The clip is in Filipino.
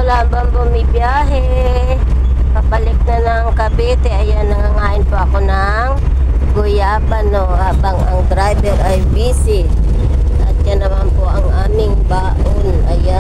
wala bang bumibiyahe. Papalik na ng Cavite. Ayan, nangangain po ako ng guyaba, no, habang ang driver ay busy. At yan naman po ang aming baon. Ayan.